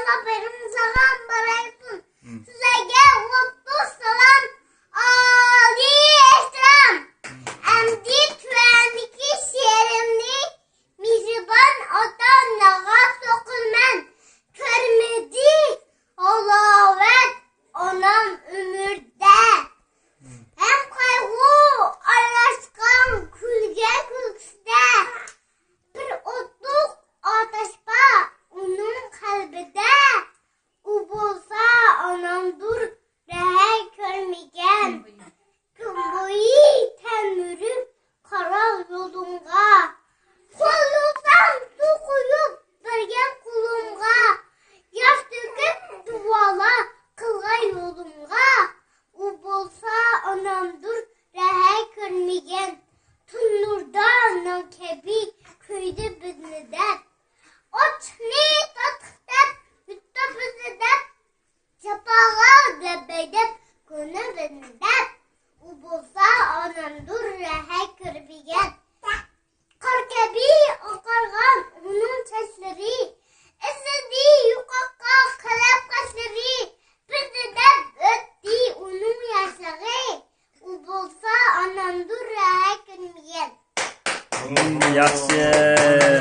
haberim salam baraysun. Sizlerge mutlu salam. Ali ehtiram. Emdi tüveniki şiirimli. Mihriban atan nağa sokulmen. Körmedi olavet onam ömürde. Hem kaygı alaşkan külge külküste. Bir otluk ateşpa onun kalbide. O bolsa anamdur rehe körmegen. Gün boyu temürüp karal yolunga. Kolundan su koyup vergen kulunga. Yaş döküp duvala kılgay yolunga. O bolsa anamdur rehe körmegen. Tunurda nankebi köyde bizneden. Oçni tatıktan yutta bizneden. Çapağa debeyden konu bizneden. O bolsa anamdur rehe körmegen. Karkebi akargan onun sesleri. Esedi yukakka kalep kaşları. Bizneden ötti onun yaşları. O bolsa anamdur rehe körmegen. Yaxshi.